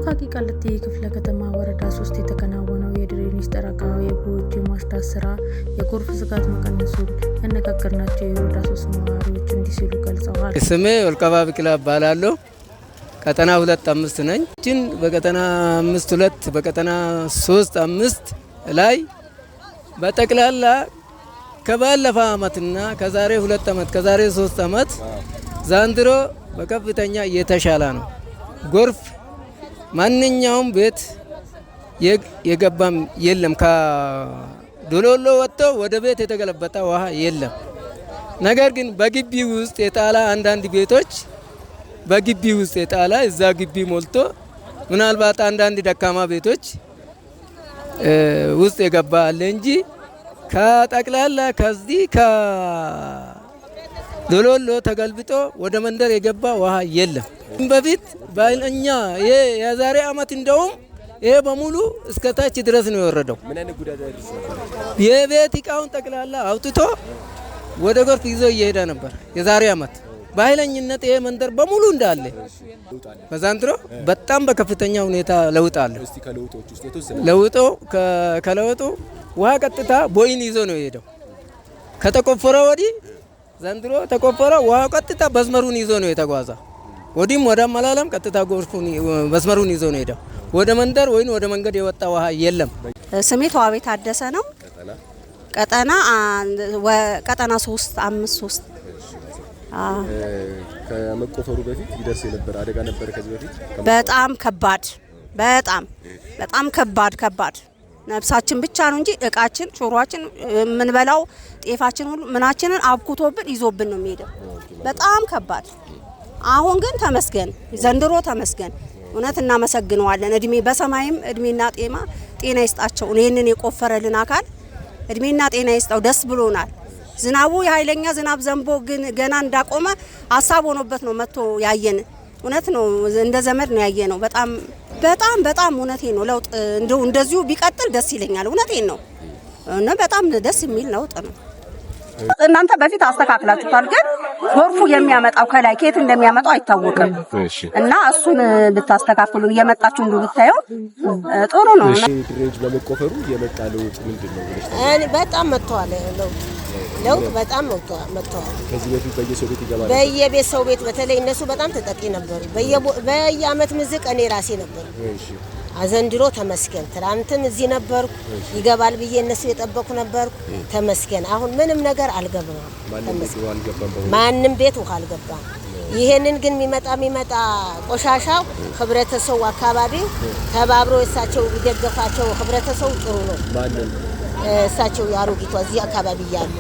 በአቃቂ ቃሊቲ ክፍለ ከተማ ወረዳ 3 የተከናወነው የድሬኔጅ ጠረጋ የቦዮች የማጽዳት ስራ የጎርፍ ስጋት መቀነሱን ያነጋገርናቸው የወረዳ 3 ነዋሪዎች እንዲህ ሲሉ ገልጸዋል። ስሜ ወልቀባ ቢቂላ እባላለሁ። ቀጠና 2-5 ነኝ። በቀጠና 5-2 በቀጠና 3-5 ላይ በጠቅላላ ከባለፈው አመትና ከዛሬ 2 አመት ከዛሬ 3 አመት ዘንድሮ በከፍተኛ እየተሻለ ነው። ጎርፍ ማንኛውም ቤት የገባም የለም። ከዶሎሎ ወጥቶ ወደ ቤት የተገለበጠ ውሃ የለም። ነገር ግን በግቢ ውስጥ የጣላ አንዳንድ ቤቶች በግቢ ውስጥ የጣላ እዛ ግቢ ሞልቶ ምናልባት አንዳንድ ደካማ ቤቶች ውስጥ የገባ አለ እንጂ ከጠቅላላ ከዚህ ከዶሎሎ ተገልብጦ ወደ መንደር የገባ ውሃ የለም። በፊት ባይለኛ የዛሬ አመት እንደውም ይሄ በሙሉ እስከ ታች ድረስ ነው የወረደው። የቤት እቃውን ጠቅላላ አውጥቶ ወደ ጎርፍ ይዞ እየሄደ ነበር። የዛሬ አመት ባይለኝነት ይሄ መንደር በሙሉ እንዳለ በዛንድሮ በጣም በከፍተኛ ሁኔታ ለውጥ አለ። ከለውጡ ውሃ ቀጥታ ቦይን ይዞ ነው የሄደው። ከተቆፈረ ወዲህ ዘንድሮ ተቆፈረ ውሃ ቀጥታ መስመሩን ይዞ ነው የተጓዘ። ወዲም ወደ አመላለም ቀጥታ ጎርፉን መስመሩን ይዞ ነው ሄደው። ወደ መንደር ወይን ወደ መንገድ የወጣ ውሃ የለም። ስሜ ተዋቤት ታደሰ ነው። ቀጠና 3-5-3 ከመቆፈሩ በፊት ይደርስ የነበረ አደጋ ነበር። ከዚህ በፊት በጣም ከባድ በጣም ከባድ ነፍሳችን ብቻ ነው እንጂ እቃችን ሾሯችን ምንበላው ጤፋችን ሁሉ ምናችንን አብኩቶብን ይዞብን ነው የሚሄደው። በጣም ከባድ። አሁን ግን ተመስገን ዘንድሮ ተመስገን እውነት እናመሰግነዋለን። እድሜ በሰማይም እድሜና ጤና ይስጣቸው። ይሄንን የቆፈረልን አካል እድሜና ጤና ይስጣው። ደስ ብሎናል። ዝናቡ የኃይለኛ ዝናብ ዘንቦ ግን ገና እንዳቆመ ሐሳብ ሆኖበት ነው መጥቶ ያየን። እውነት ነው እንደ ዘመድ ነው ያየነው። በጣም እውነቴን ነው። ለውጥ እንደዚሁ ቢቀጥል ደስ ይለኛል። እውነቴን ነው እና በጣም ደስ የሚል ለውጥ ነው። እናንተ በፊት አስተካክላችኋል፣ ግን ጎርፉ የሚያመጣው ከላይ ከየት እንደሚያመጣው አይታወቅም እና እሱን ብታስተካክሉ እየመጣችሁ ብታዩ ጥሩ ነው። ድሬኔጅ በመቆፈሩ የመጣ ለውጥ ምንድነው? በጣም መጥቷል። ለውጥ በጣም መጥቷል። ከዚህ በፊት በየሰው ቤት ይገባል። በየቤተሰው ቤት በተለይ እነሱ በጣም ተጠቂ ነበሩ። በየአመት ምዝቅ እኔ ራሴ ነበር። ዘንድሮ ተመስገን። ትናንትም እዚህ ነበርኩ ይገባል ብዬ እነሱ የጠበቁ ነበርኩ። ተመስገን። አሁን ምንም ነገር አልገባም። ማንም ቤት ውሃ አልገባም። ይሄንን ግን የሚመጣ ቆሻሻው ህብረተሰቡ አካባቢ ተባብሮ እሳቸው ቢደገፋቸው ህብረተሰቡ ጥሩ ነው። እሳቸው ያሮጊቷ እዚህ አካባቢ ያሉ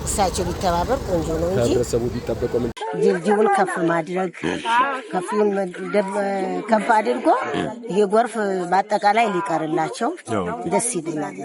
እሳቸው ቢተባበር ቆንጆ ነው እንጂ ህብረተሰቡ ቢጠበቀው ጅብጅቡን ከፍ ማድረግ ከፍሉን ከፍ አድርጎ ይሄ ጎርፍ በአጠቃላይ ሊቀርላቸው ደስ ይላል።